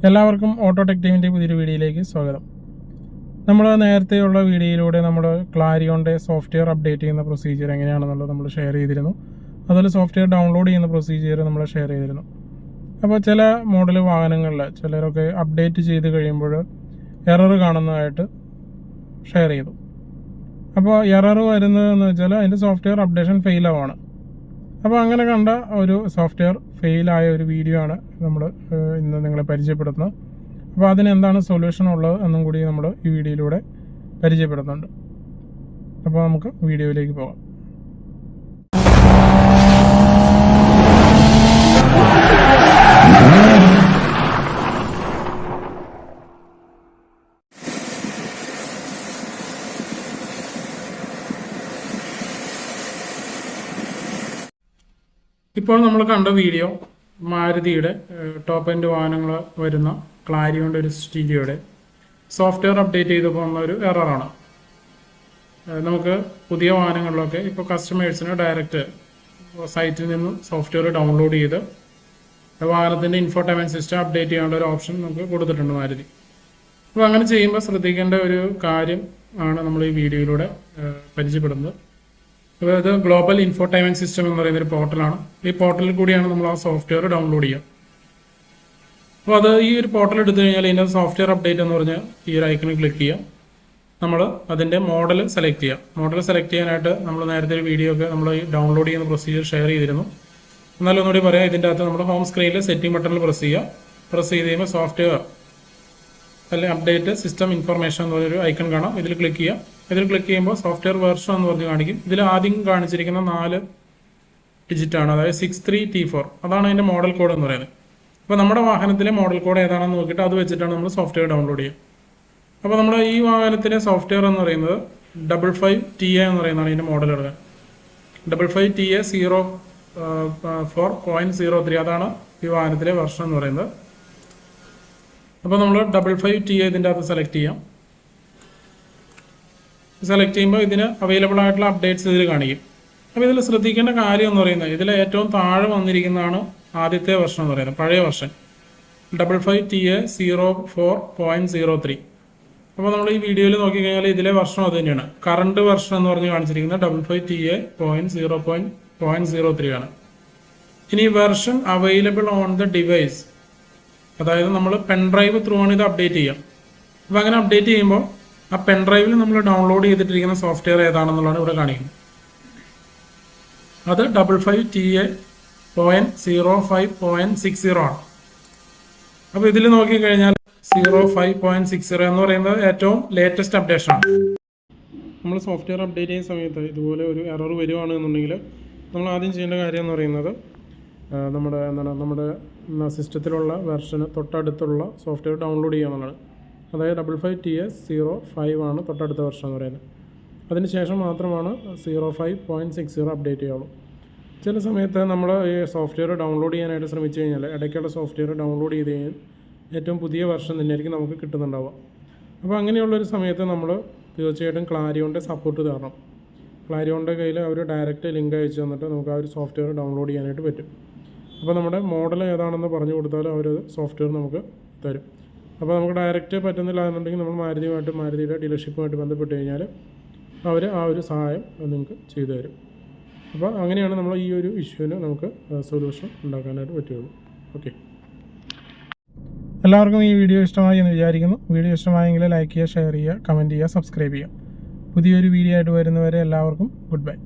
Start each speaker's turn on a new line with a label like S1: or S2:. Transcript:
S1: എല്ലാവർക്കും auto tech ടീമിൻ്റെ പുതിയൊരു വീഡിയോയിലേക്ക് സ്വാഗതം. നമ്മൾ നേരത്തെയുള്ള വീഡിയോയിലൂടെ നമ്മൾ ക്ലാരിയോൻ്റെ സോഫ്റ്റ്വെയർ അപ്ഡേറ്റ് ചെയ്യുന്ന പ്രൊസീജിയർ എങ്ങനെയാണെന്നുള്ളത് നമ്മൾ ഷെയർ ചെയ്തിരുന്നു. അതുപോലെ സോഫ്റ്റ്വെയർ ഡൗൺലോഡ് ചെയ്യുന്ന പ്രൊസീജിയർ നമ്മൾ ഷെയർ ചെയ്തിരുന്നു. അപ്പോൾ ചില മോഡൽ വാഹനങ്ങളിൽ ചിലരൊക്കെ അപ്ഡേറ്റ് ചെയ്ത് കഴിയുമ്പോൾ എറർ കാണുന്നതായിട്ട് ഷെയർ ചെയ്തു. അപ്പോൾ എറർ വരുന്നതെന്ന് വെച്ചാൽ അതിൻ്റെ സോഫ്റ്റ്വെയർ അപ്ഡേഷൻ ഫെയിൽ ആവുകയാണ്. അപ്പോൾ അങ്ങനെ കണ്ട ഒരു സോഫ്റ്റ്വെയർ ഫെയിലായ ഒരു വീഡിയോ ആണ് നമ്മൾ ഇന്ന് നിങ്ങളെ പരിചയപ്പെടുത്തുന്നത്. അപ്പോൾ അതിന് എന്താണ് സൊല്യൂഷൻ ഉള്ളത് എന്നും കൂടി നമ്മൾ ഈ വീഡിയോയിലൂടെ പരിചയപ്പെടുത്തുന്നുണ്ട്. അപ്പോൾ നമുക്ക് വീഡിയോയിലേക്ക് പോകാം. ഇപ്പോൾ നമ്മൾ കണ്ട വീഡിയോ മാരുതിയുടെ ടോപ്പ് എൻഡ് വാഹനങ്ങൾ വരുന്ന ക്ലാരിയോൻ്റെ ഒരു സ്റ്റീരിയോയുടെ സോഫ്റ്റ്വെയർ അപ്ഡേറ്റ് ചെയ്ത് പോകുന്ന ഒരു എററാണ്. നമുക്ക് പുതിയ വാഹനങ്ങളിലൊക്കെ ഇപ്പോൾ കസ്റ്റമേഴ്സിന് ഡയറക്റ്റ് സൈറ്റിൽ നിന്നും സോഫ്റ്റ്വെയർ ഡൗൺലോഡ് ചെയ്ത് വാഹനത്തിൻ്റെ ഇൻഫോർടൈൻമെൻറ്റ് സിസ്റ്റം അപ്ഡേറ്റ് ചെയ്യാനുള്ള ഒരു ഓപ്ഷൻ നമുക്ക് കൊടുത്തിട്ടുണ്ട് മാരുതി. അപ്പോൾ അങ്ങനെ ചെയ്യുമ്പോൾ ശ്രദ്ധിക്കേണ്ട ഒരു കാര്യം ആണ് നമ്മൾ ഈ വീഡിയോയിലൂടെ പരിചയപ്പെടുന്നത്. അതായത് ഗ്ലോബൽ ഇൻഫോർടൈൻമെൻറ്റ് സിസ്റ്റം എന്ന് പറയുന്ന ഒരു പോർട്ടലാണ്. ഈ പോർട്ടലിൽ കൂടിയാണ് നമ്മൾ ആ സോഫ്റ്റ്വെയർ ഡൗൺലോഡ് ചെയ്യുക. അപ്പോൾ അത് ഈ ഒരു പോർട്ടൽ എടുത്തു കഴിഞ്ഞാൽ ഇതിൻ്റെ സോഫ്റ്റ്വെയർ അപ്ഡേറ്റ് എന്ന് പറഞ്ഞാൽ ഈ ഒരു ഐക്കണിൽ ക്ലിക്ക് ചെയ്യുക. നമ്മൾ അതിൻ്റെ മോഡൽ സെലക്ട് ചെയ്യുക. മോഡൽ സെലക്ട് ചെയ്യാനായിട്ട് നമ്മൾ നേരത്തെ ഒരു വീഡിയോ ഒക്കെ നമ്മൾ ഡൗൺലോഡ് ചെയ്യുന്ന പ്രൊസീജിയർ ഷെയർ ചെയ്തിരുന്നു. എന്നാലും ഒന്നുകൂടി പറയാം, ഇതിൻ്റെ അകത്ത് നമ്മൾ ഹോം സ്ക്രീനിൽ സെറ്റിംഗ് ബട്ടണിൽ പ്രസ് ചെയ്യുക. പ്രസ് ചെയ്ത് കഴിയുമ്പോൾ സോഫ്റ്റ്വെയർ അല്ലെങ്കിൽ അപ്ഡേറ്റ് സിസ്റ്റം ഇൻഫർമേഷൻ എന്ന് പറഞ്ഞൊരു ഐക്കൺ കാണാം. ഇതിൽ ക്ലിക്ക് ചെയ്യുക. ഇതിൽ ക്ലിക്ക് ചെയ്യുമ്പോൾ സോഫ്റ്റ്വെയർ വേർഷൻ എന്ന് പറഞ്ഞ് കാണിക്കും. ഇതിൽ ആദ്യം കാണിച്ചിരിക്കുന്ന 4 ഡിജിറ്റാണ്, അതായത് 63T4. അതാണ് അതിൻ്റെ മോഡൽ കോഡ് എന്ന് പറയുന്നത്. അപ്പോൾ നമ്മുടെ വാഹനത്തിലെ മോഡൽ കോഡ് ഏതാണെന്ന് നോക്കിയിട്ട് അത് വെച്ചിട്ടാണ് നമ്മൾ സോഫ്റ്റ്വെയർ ഡൗൺലോഡ് ചെയ്യുക. അപ്പോൾ നമ്മുടെ ഈ വാഹനത്തിലെ സോഫ്റ്റ്വെയർ എന്ന് പറയുന്നത് 55TA എന്ന് പറയുന്നതാണ് ഇതിൻ്റെ മോഡൽ എടുക്കുക. 55TA 04.03 അതാണ് ഈ വാഹനത്തിലെ വെർഷൻ എന്ന് പറയുന്നത്. അപ്പോൾ നമ്മൾ 55TA ഇതിൻ്റെ അകത്ത് സെലക്ട് ചെയ്യാം. സെലക്ട് ചെയ്യുമ്പോൾ ഇതിന് അവൈലബിൾ ആയിട്ടുള്ള അപ്ഡേറ്റ്സ് ഇതിൽ കാണിക്കും. അപ്പോൾ ഇതിൽ ശ്രദ്ധിക്കേണ്ട കാര്യം എന്ന് പറയുന്നത്, ഇതിൽ ഏറ്റവും താഴെ വന്നിരിക്കുന്നതാണ് ആദ്യത്തെ വെർഷൻ എന്ന് പറയുന്നത്, പഴയ വെർഷൻ 55TA 04.03. അപ്പോൾ നമ്മൾ ഈ വീഡിയോയിൽ നോക്കിക്കഴിഞ്ഞാൽ ഇതിലെ വെർഷൻ അത് തന്നെയാണ്. കറണ്ട് വെർഷൻ എന്ന് പറഞ്ഞ് കാണിച്ചിരിക്കുന്നത് 55TA 0.03 ആണ്. ഇനി version available on the device, അതായത് നമ്മൾ പെൻഡ്രൈവ് ത്രൂ ആണ് ഇത് അപ്ഡേറ്റ് ചെയ്യാം. അപ്പോൾ അങ്ങനെ അപ്ഡേറ്റ് ചെയ്യുമ്പോൾ ആ പെൻഡ്രൈവിൽ നമ്മൾ ഡൗൺലോഡ് ചെയ്തിട്ടിരിക്കുന്ന സോഫ്റ്റ്വെയർ ഏതാണെന്നുള്ളതാണ് ഇവിടെ കാണിക്കുന്നത്. അത് 55TA 0.05.60 ആണ്. അപ്പോൾ ഇതിൽ നോക്കിക്കഴിഞ്ഞാൽ 05.60 എന്ന് പറയുന്നത് ഏറ്റവും ലേറ്റസ്റ്റ് അപ്ഡേഷൻ ആണ്. നമ്മൾ സോഫ്റ്റ്വെയർ അപ്ഡേറ്റ് ചെയ്യുന്ന സമയത്ത് ഇതുപോലെ ഒരു എറർ വരുവാണെന്നുണ്ടെങ്കിൽ നമ്മൾ ആദ്യം ചെയ്യേണ്ട കാര്യം എന്ന് പറയുന്നത്, നമ്മുടെ സിസ്റ്റത്തിലുള്ള വെർഷന് തൊട്ടടുത്തുള്ള സോഫ്റ്റ്വെയർ ഡൗൺലോഡ് ചെയ്യുക എന്നുള്ളതാണ്. അതായത് 55TA 05 ആണ് തൊട്ടടുത്ത വെർഷൻ എന്ന് പറയുന്നത്. അതിനുശേഷം മാത്രമാണ് 05.60 അപ്ഡേറ്റ് ചെയ്യുള്ളൂ. ചില സമയത്ത് നമ്മൾ ഈ സോഫ്റ്റ്വെയർ ഡൗൺലോഡ് ചെയ്യാനായിട്ട് ശ്രമിച്ചു കഴിഞ്ഞാൽ ഇടയ്ക്കുള്ള സോഫ്റ്റ്വെയർ ഡൗൺലോഡ് ചെയ്ത് കഴിഞ്ഞാൽ ഏറ്റവും പുതിയ വെർഷൻ തന്നെയായിരിക്കും നമുക്ക് കിട്ടുന്നുണ്ടാവുക. അപ്പോൾ അങ്ങനെയുള്ളൊരു സമയത്ത് നമ്മൾ തീർച്ചയായിട്ടും ക്ലാരിയോൻ്റെ സപ്പോർട്ട് തരണം. ക്ലാരിയോൻ്റെ കയ്യിൽ അവർ ഡയറക്റ്റ് ലിങ്ക് അയച്ചു തന്നിട്ട് നമുക്ക് ആ ഒരു സോഫ്റ്റ്വെയർ ഡൗൺലോഡ് ചെയ്യാനായിട്ട് പറ്റും. അപ്പോൾ നമ്മുടെ മോഡൽ ഏതാണെന്ന് പറഞ്ഞു കൊടുത്താൽ അവർ സോഫ്റ്റ്വെയർ നമുക്ക് തരും. അപ്പോൾ നമുക്ക് ഡയറക്റ്റ് പറ്റുന്നില്ല എന്നുണ്ടെങ്കിൽ നമ്മൾ മാരുതിയുടെ ഡീലർഷിപ്പുമായിട്ട് ബന്ധപ്പെട്ട് കഴിഞ്ഞാൽ അവർ ആ ഒരു സഹായം നിങ്ങൾക്ക് ചെയ്തു തരും. അപ്പോൾ അങ്ങനെയാണ് നമ്മൾ ഈ ഒരു ഇഷ്യൂവിന് നമുക്ക് സൊല്യൂഷൻ ഉണ്ടാക്കാനായിട്ട് പറ്റുള്ളൂ. ഓക്കെ, എല്ലാവർക്കും ഈ വീഡിയോ ഇഷ്ടമായി എന്ന് വിചാരിക്കുന്നു. വീഡിയോ ഇഷ്ടമായെങ്കിൽ ലൈക്ക് ചെയ്യുക, ഷെയർ ചെയ്യുക, കമൻറ്റ് ചെയ്യുക, സബ്സ്ക്രൈബ് ചെയ്യുക. പുതിയൊരു വീഡിയോ ആയിട്ട് വരുന്നവരെ എല്ലാവർക്കും ഗുഡ് ബൈ.